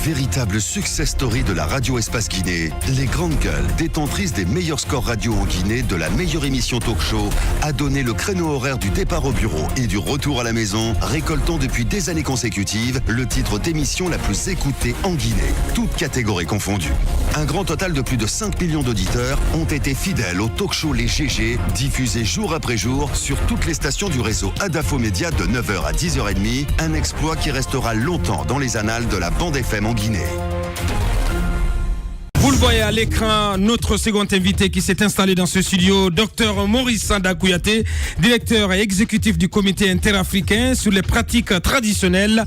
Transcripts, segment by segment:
Véritable success story de la radio Espace Guinée, les Grandes Gueules, détentrices des meilleurs scores radio en Guinée, de la meilleure émission talk show, a donné le créneau horaire du départ au bureau et du retour à la maison, récoltant depuis des années consécutives le titre d'émission la plus écoutée en Guinée, toutes catégories confondues. Un grand total de plus de 5 millions d'auditeurs ont été fidèles au talk show Les GG, diffusé jour après jour sur toutes les stations du réseau Adafo Média de 9h à 10h30, un exploit qui restera longtemps dans les annales de la bande FM en Guinée. Vous le voyez à l'écran, notre second invité qui s'est installé dans ce studio, Dr Maurice Sanda Kouyaté, directeur et exécutif du comité interafricain sur les pratiques traditionnelles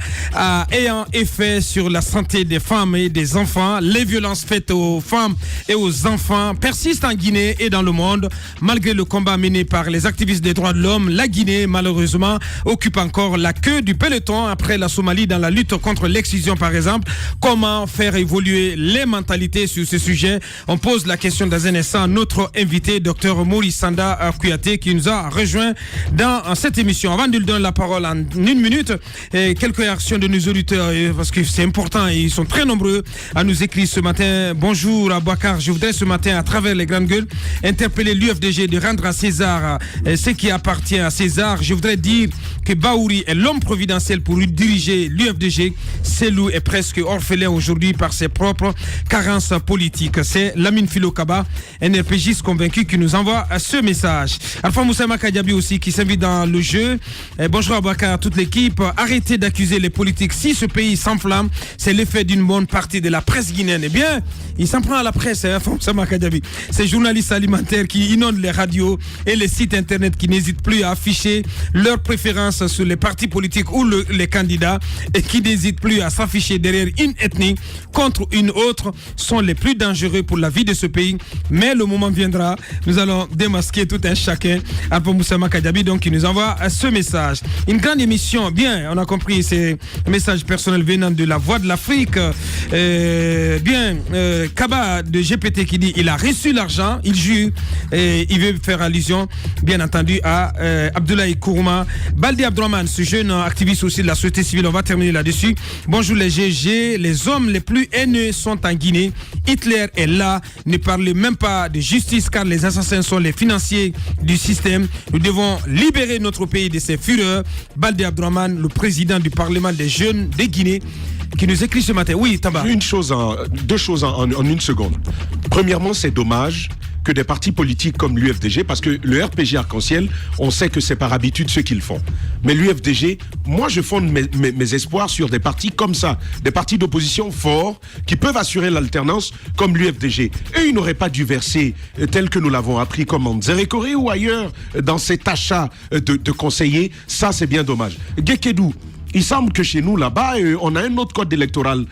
ayant effet sur la santé des femmes et des enfants. Les violences faites aux femmes et aux enfants persistent en Guinée et dans le monde. Malgré le combat mené par les activistes des droits de l'homme, la Guinée, malheureusement, occupe encore la queue du peloton après la Somalie dans la lutte contre l'excision, par exemple. Comment faire évoluer les mentalités sur ce sujet? On pose la question dans un instant. Notre invité, Dr Maurice Sanda Kouyaté, qui nous a rejoint dans cette émission. Avant de lui donner la parole en une minute, quelques réactions de nos auditeurs, parce que c'est important, et ils sont très nombreux à nous écrire ce matin. Bonjour Abouakar, je voudrais ce matin, à travers les Grandes Gueules, interpeller l'UFDG de rendre à César ce qui appartient à César. Je voudrais dire que Baouri est l'homme providentiel pour diriger l'UFDG. Selou est presque orphelin aujourd'hui par ses propres carences politique. C'est Lamine Philo Kaba, un RPGiste convaincu, qui nous envoie ce message. Alpha Moussa Makadiabi aussi qui s'invite dans le jeu. Bonjour Abouakar à toute l'équipe. Arrêtez d'accuser les politiques. Si ce pays s'enflamme, c'est l'effet d'une bonne partie de la presse guinéenne. Eh bien, il s'en prend à la presse, Alpha Moussa Makadiabi. Ces journalistes alimentaires qui inondent les radios et les sites internet, qui n'hésitent plus à afficher leurs préférences sur les partis politiques ou les candidats, et qui n'hésitent plus à s'afficher derrière une ethnie contre une autre, sont les plus dangereux pour la vie de ce pays. Mais le moment viendra, nous allons démasquer tout un chacun. Alpha Moussa Makadiabi, donc, qui nous envoie ce message. Une grande émission, bien, on a compris, c'est un message personnel venant de la Voix de l'Afrique. Kaba de GPT qui dit il a reçu l'argent, il jure, et il veut faire allusion, bien entendu, à Abdoulaye Kourouma. Baldi Abdourahmane, ce jeune activiste aussi de la société civile, on va terminer là-dessus. Bonjour les GG, les hommes les plus haineux sont en Guinée. Hitler est là, ne parlez même pas de justice car les assassins sont les financiers du système. Nous devons libérer notre pays de ses fureurs. Baldi Abdourahmane, le président du Parlement des jeunes de Guinée, qui nous écrit ce matin. Oui, Tamba. Deux choses en une seconde. Premièrement, c'est dommage que des partis politiques comme l'UFDG, parce que le RPG Arc-en-Ciel, on sait que c'est par habitude ce qu'ils font. Mais l'UFDG, moi je fonde mes espoirs sur des partis comme ça, des partis d'opposition forts qui peuvent assurer l'alternance comme l'UFDG. Et ils n'auraient pas dû verser, tel que nous l'avons appris comme en Zérékoré ou ailleurs, dans cet achat de conseillers. Ça, c'est bien dommage. Gekedou, il semble que chez nous, là-bas, on a un autre code électoral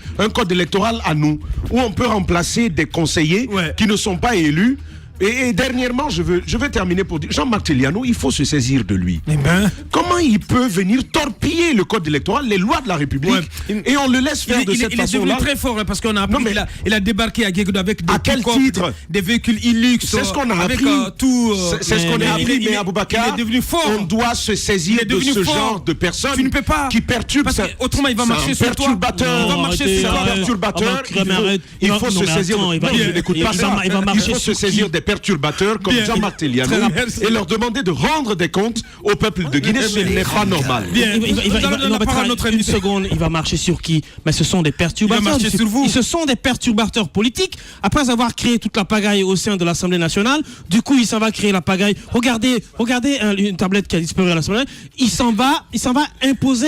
à nous, où on peut remplacer des conseillers qui ne sont pas élus. Et dernièrement, je veux terminer pour dire, Jean-Marc Teliano, il faut se saisir de lui. Comment il peut venir torpiller le code électoral, les lois de la République, et on le laisse faire de cette façon-là? Il est devenu très fort, parce qu'on a appris qu'il a débarqué à Guégoud avec des véhicules Hilux. C'est ce qu'on a appris. C'est ce qu'on a appris, mais Aboubacar, il est devenu fort. On doit se saisir de ce genre de personnes qui perturbent. Autrement, il va marcher sur toi. C'est un perturbateur. Il faut se saisir. N'écoute pas ça. Il faut se saisir des perturbateurs comme Jean-Marc Teliano et leur demander de rendre des comptes au peuple de Guinée. Ce n'est pas normal. Une seconde, il va marcher sur qui? Mais ce sont des perturbateurs. Ce sont des perturbateurs politiques. Après avoir créé toute la pagaille au sein de l'Assemblée nationale, du coup, il s'en va créer la pagaille. Regardez une tablette qui a disparu à l'Assemblée. Il s'en va imposer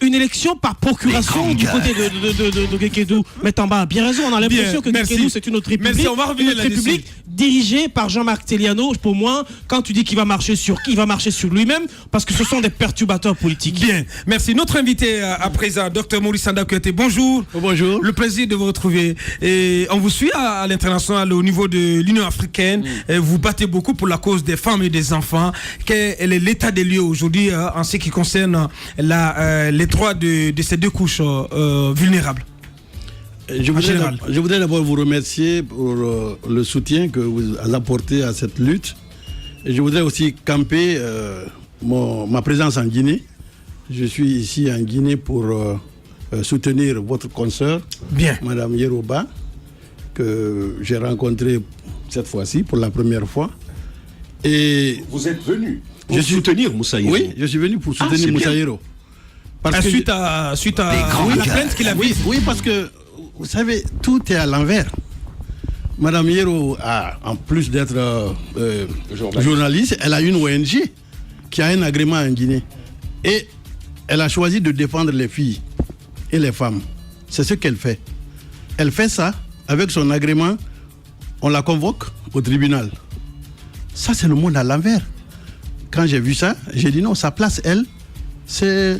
une élection par procuration du côté de Gekedou. Mais Tamba a bien raison, on a l'impression que Gekedou, c'est une autre république. On va revenir là-dessus. Dirigée par Jean-Marc Teliano. Pour moi, quand tu dis qu'il va marcher sur qui, il va marcher sur lui-même, parce que ce sont des perturbateurs politiques. Bien, merci. Notre invité à présent, Dr Maurice Sanda Kouyaté, bonjour. Bonjour. Le plaisir de vous retrouver. Et on vous suit à l'international au niveau de l'Union africaine. Vous battez beaucoup pour la cause des femmes et des enfants. Quel est l'état des lieux aujourd'hui en ce qui concerne les droits de ces deux couches vulnérables? Je voudrais d'abord vous remercier pour le soutien que vous apportez à cette lutte. Et je voudrais aussi camper ma présence en Guinée. Je suis ici en Guinée pour soutenir votre consoeur, Madame Yeroba, que j'ai rencontrée cette fois-ci pour la première fois. Et vous êtes venu pour soutenir Moussa Yero? Oui, je suis venu pour soutenir Moussa Yero. Suite à la plainte qu'il a mise. Oui, parce que, vous savez, tout est à l'envers. Madame Yero, en plus d'être journaliste, elle a une ONG qui a un agrément en Guinée. Et elle a choisi de défendre les filles et les femmes. C'est ce qu'elle fait. Elle fait ça avec son agrément. On la convoque au tribunal. Ça, c'est le monde à l'envers. Quand j'ai vu ça, j'ai dit non, sa place, elle, c'est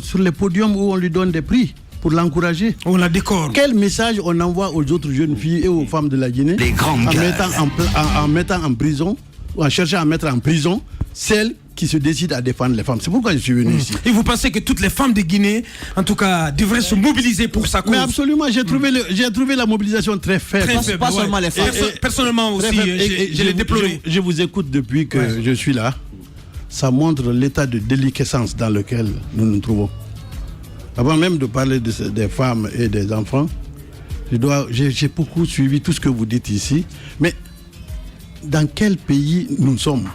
sur les podiums où on lui donne des prix pour l'encourager. On la décore. Quel message on envoie aux autres jeunes filles et aux femmes de la Guinée en mettant en prison, ou en cherchant à mettre en prison celles qui se décident à défendre les femmes. C'est pourquoi je suis venu ici. Et vous pensez que toutes les femmes de Guinée, en tout cas, devraient se mobiliser pour sa cause? Mais absolument, j'ai trouvé la mobilisation très faible. Très faible, pas seulement les femmes. Personnellement aussi, je l'ai déploré. Je vous écoute depuis que je suis là. Ça montre l'état de déliquescence dans lequel nous nous trouvons. Avant même de parler des femmes et des enfants, j'ai beaucoup suivi tout ce que vous dites ici. Mais dans quel pays nous sommes?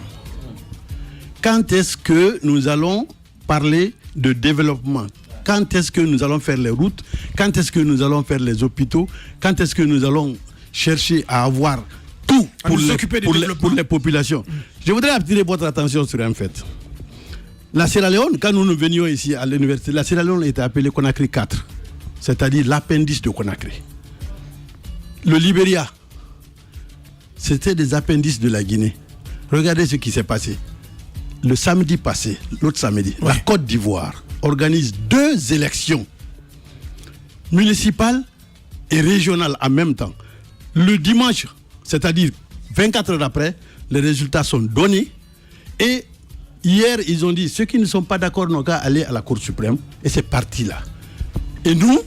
Quand est-ce que nous allons parler de développement? Quand est-ce que nous allons faire les routes? Quand est-ce que nous allons faire les hôpitaux? Quand est-ce que nous allons chercher à avoir tout pour les populations? Je voudrais attirer votre attention sur un fait. La Sierra Leone, quand nous venions ici à l'université, la Sierra Leone était appelée Conakry 4, c'est-à-dire l'appendice de Conakry. Le Libéria, c'était des appendices de la Guinée. Regardez ce qui s'est passé. Le samedi passé, l'autre samedi, la Côte d'Ivoire organise 2 élections municipales et régionales en même temps. Le dimanche, c'est-à-dire 24 heures après, les résultats sont donnés. Et hier, ils ont dit, ceux qui ne sont pas d'accord n'ont qu'à aller à la Cour suprême. Et c'est parti là. Et nous,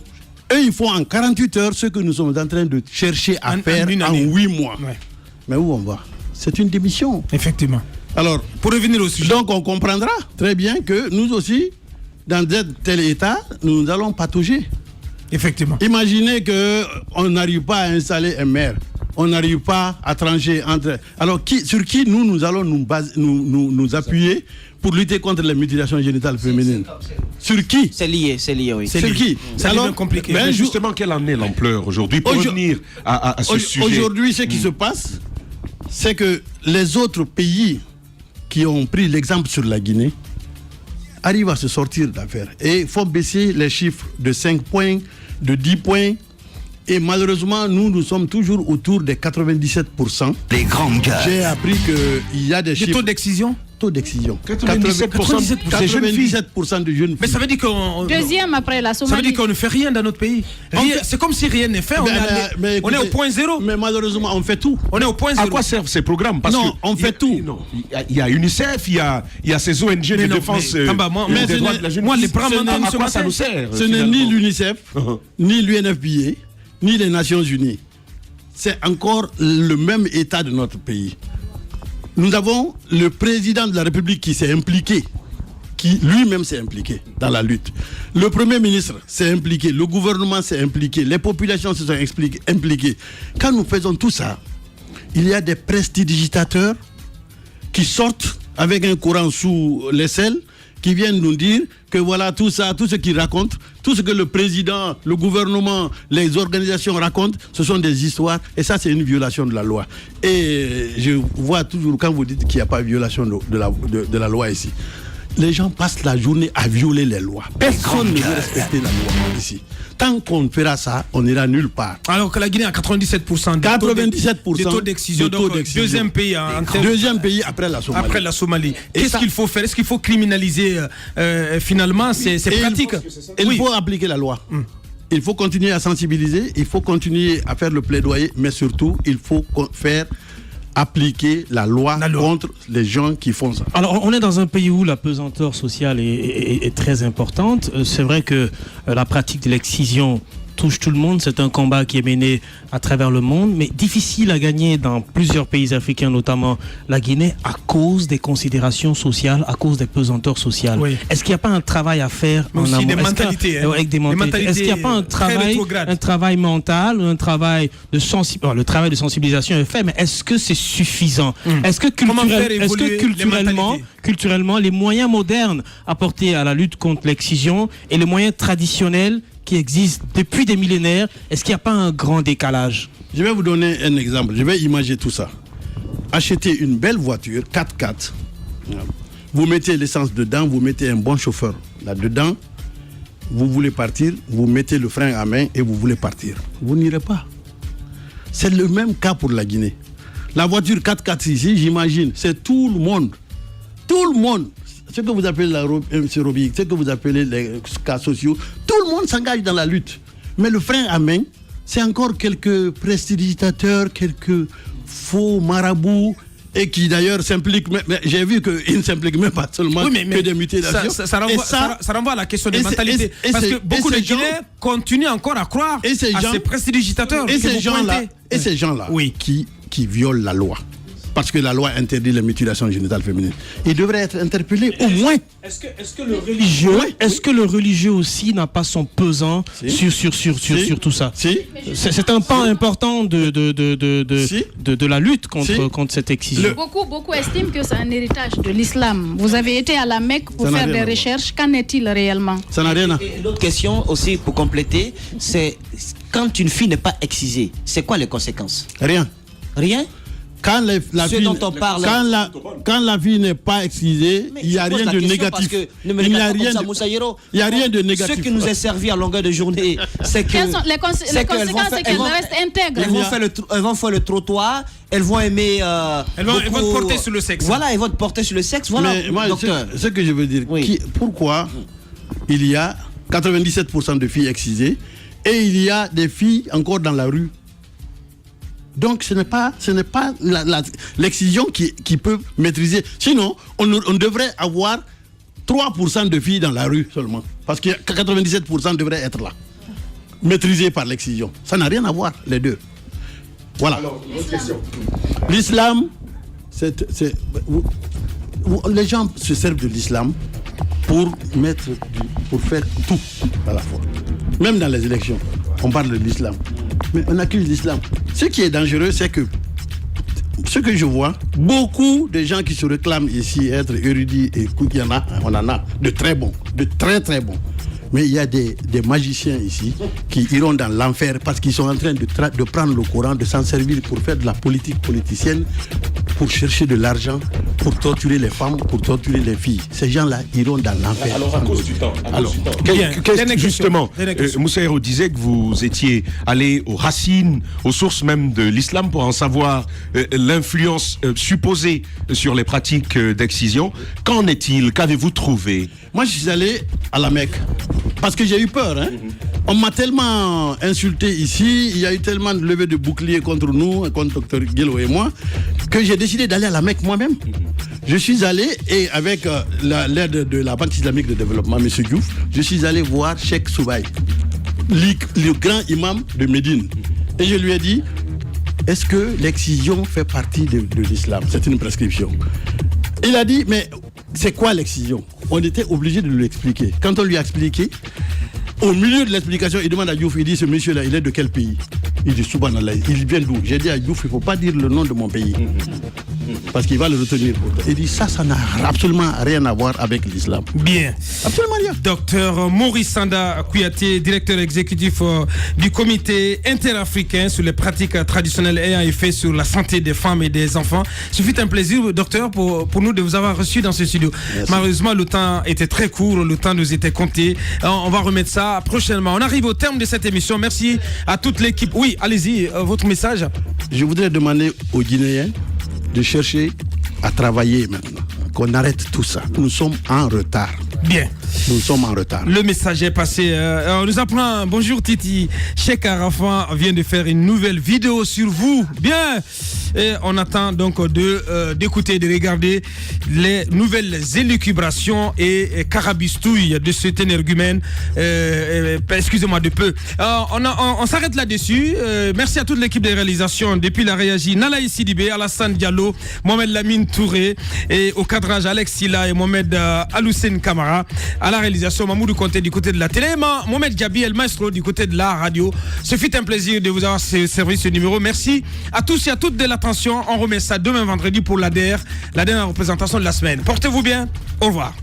eux, ils font en 48 heures ce que nous sommes en train de chercher à faire en 8 mois. Ouais. Mais où on va? C'est une démission. Effectivement. Alors, pour revenir au sujet. Donc, on comprendra très bien que nous aussi, dans tel état, nous allons patauger. Effectivement. Imaginez qu'on n'arrive pas à installer un maire. On n'arrive pas à trancher entre... Alors, sur qui nous allons nous appuyer pour lutter contre les mutilations génitales féminines? Sur qui? C'est lié, oui. Sur qui? C'est alors compliqué. Mais justement, quelle en est l'ampleur aujourd'hui pour revenir à ce sujet? Aujourd'hui, ce qui se passe, c'est que les autres pays qui ont pris l'exemple sur la Guinée arrivent à se sortir d'affaires. Et il faut baisser les chiffres de 5 points, de 10 points. Et malheureusement, nous sommes toujours autour des 97%. Les grandes gueules. J'ai appris qu'il y a des chiffres... taux d'excision? Taux d'excision. 97% de jeunes filles. Mais ça veut dire qu'on... Deuxième après la Somalie. Ça veut dire qu'on ne fait rien dans notre pays. C'est comme si rien n'est fait. On est au point zéro. Mais malheureusement, on fait tout. On est au point zéro. À quoi servent ces programmes? Parce non, on fait tout. Il y a UNICEF, il y a ces ONG de défense des droits de la jeune fille. Les bras à quoi ça nous sert? Ce n'est ni l'UNICEF, ni l'UNFPA, ni les Nations Unies. C'est encore le même état de notre pays. Nous avons le président de la République qui s'est impliqué, qui lui-même s'est impliqué dans la lutte. Le Premier ministre s'est impliqué, le gouvernement s'est impliqué, les populations se sont impliquées. Quand nous faisons tout ça, il y a des prestidigitateurs qui sortent avec un courant sous l'aisselle, qui viennent nous dire que voilà tout ça, tout ce qu'ils racontent, tout ce que le président, le gouvernement, les organisations racontent, ce sont des histoires et ça c'est une violation de la loi. Et je vois toujours quand vous dites qu'il n'y a pas de violation de la loi ici, les gens passent la journée à violer les lois. Personne ne veut respecter la loi ici. Tant qu'on fera ça, on n'ira nulle part. Alors que la Guinée a 97% de taux d'excision. Deuxième pays après la Somalie. Après la Somalie. Qu'est-ce qu'il faut faire? Est-ce qu'il faut criminaliser finalement ces pratiques? Il faut appliquer la loi. Il faut continuer à sensibiliser, il faut continuer à faire le plaidoyer, mais surtout, il faut appliquer la loi contre les gens qui font ça. Alors, on est dans un pays où la pesanteur sociale est très importante. C'est vrai que la pratique de l'excision touche tout le monde. C'est un combat qui est mené à travers le monde, mais difficile à gagner dans plusieurs pays africains, notamment la Guinée, à cause des considérations sociales, à cause des pesanteurs sociales. Oui. Est-ce qu'il n'y a pas un travail à faire en amont? Des mentalités, avec des mentalités. Est-ce qu'il n'y a pas un travail mental, un travail de sensibilisation? Le travail de sensibilisation est fait, mais est-ce que c'est suffisant? Est-ce que culturellement, les moyens modernes apportés à la lutte contre l'excision et les moyens traditionnels qui existent depuis des millénaires, est-ce qu'il n'y a pas un grand décalage? Je vais vous donner un exemple. Je vais imaginer tout ça. Achetez une belle voiture, 4x4. Vous mettez l'essence dedans, vous mettez un bon chauffeur là-dedans. Vous voulez partir, vous mettez le frein à main et vous voulez partir. Vous n'irez pas. C'est le même cas pour la Guinée. La voiture 4x4 ici, j'imagine, c'est tout le monde. Tout le monde. Ce que vous appelez la sérobique, ce que vous appelez les cas sociaux, tout le monde s'engage dans la lutte. Mais le frein à main, c'est encore quelques prestidigitateurs, quelques faux marabouts, et qui d'ailleurs s'impliquent, mais j'ai vu qu'ils ne s'impliquent même pas seulement que des mutilations. Ça renvoie à la question des mentalités. Parce que beaucoup de Guinéens continuent encore à croire à ces prestidigitateurs. Et ces gens-là qui violent la loi. Parce que la loi interdit les mutilations génitales féminines. Ils devraient être interpellés au moins. Est-ce que le religieux aussi n'a pas son pesant sur tout ça? C'est un pan important de la lutte contre cette excision. Beaucoup estiment que c'est un héritage de l'islam. Vous avez été à la Mecque pour faire des recherches. Qu'en est-il réellement? Ça n'a rien à... L'autre question aussi pour compléter, c'est quand une fille n'est pas excisée, c'est quoi les conséquences? Rien. Quand la vie n'est pas excisée, il n'y a rien de négatif. Il n'y a rien de négatif. Ce qui nous est servi à longueur de journée, c'est que... Les conséquences, c'est qu'elles restent intègres. Elles vont faire le trottoir, elles vont aimer... elles vont te porter sur le sexe. Voilà, elles vont te porter sur le sexe. Voilà, mais moi, ce que je veux dire, pourquoi il y a 97% de filles excisées et il y a des filles encore dans la rue? Donc ce n'est pas l'excision qui peut maîtriser. Sinon, on devrait avoir 3% de filles dans la rue seulement. Parce que 97% devraient être là. Maîtrisées par l'excision. Ça n'a rien à voir, les deux. Voilà. Alors, autre question. L'islam, les gens se servent de l'islam pour faire tout à la fois. Même dans les élections, on parle de l'islam. Mais on accuse l'islam. Ce qui est dangereux, c'est que ce que je vois, beaucoup de gens qui se réclament ici être érudits, et on en a de très bons, de très très bons. Mais il y a des magiciens ici qui iront dans l'enfer parce qu'ils sont en train de prendre le Coran, de s'en servir pour faire de la politique politicienne, pour chercher de l'argent, pour torturer les femmes, pour torturer les filles. Ces gens-là iront dans l'enfer. Alors, à cause du temps. Justement, Moussa Hero disait que vous étiez allé aux racines, aux sources même de l'islam pour en savoir l'influence supposée sur les pratiques d'excision. Qu'en est-il? Qu'avez-vous trouvé? Moi, je suis allé à la Mecque parce que j'ai eu peur. On m'a tellement insulté ici, il y a eu tellement de levées de boucliers contre nous, contre Dr Guilo et moi, que j'ai décidé d'aller à la Mecque moi-même. Je suis allé et avec l'aide de la Banque islamique de développement, M. Diouf, je suis allé voir Cheikh Soubaï, le grand imam de Médine. Et je lui ai dit, est-ce que l'excision fait partie de l'islam? C'est une prescription. Il a dit, mais c'est quoi l'excision? On était obligé de lui expliquer. Quand on lui a expliqué, au milieu de l'explication, il demande à Diouf, il dit, ce monsieur-là, il est de quel pays? Il dit, Subhanallah, il vient d'où? J'ai dit à Diouf, il ne faut pas dire le nom de mon pays. Parce qu'il va le retenir. Il dit, ça n'a absolument rien à voir avec l'islam. Bien. Absolument rien. Docteur Maurice Sanda Kouyaté, directeur exécutif du comité interafricain sur les pratiques traditionnelles ayant effet sur la santé des femmes et des enfants. Ce fut un plaisir, docteur, pour nous de vous avoir reçu dans ce studio. Merci. Malheureusement, le temps était très court, le temps nous était compté. On va remettre ça prochainement. On arrive au terme de cette émission. Merci à toute l'équipe. Oui, allez-y, votre message. Je voudrais demander aux Guinéens de chercher à travailler maintenant, qu'on arrête tout ça. Nous sommes en retard. Bien. Nous sommes en retard. Le message est passé. On nous apprend, bonjour Titi, Cheikh Arafat vient de faire une nouvelle vidéo sur vous. Bien. Et on attend donc d'écouter, de regarder les nouvelles élucubrations et carabistouilles de cet énergumène. Excusez-moi de peu. On s'arrête là-dessus. Merci à toute l'équipe de réalisation. Depuis la réagi Nalaï Sidibé, Alassane Diallo, Mohamed Lamine Touré et au cadrage Alex Silla et Mohamed Aloussène Kamara. À la réalisation Mamoudou Conté du côté de la télé, Mohamed Djabi El Maestro du côté de la radio. Ce fut un plaisir de vous avoir servi ce numéro. Merci à tous et à toutes de l'attention. On remet ça demain vendredi pour l'ADR, la dernière représentation de la semaine. Portez-vous bien. Au revoir.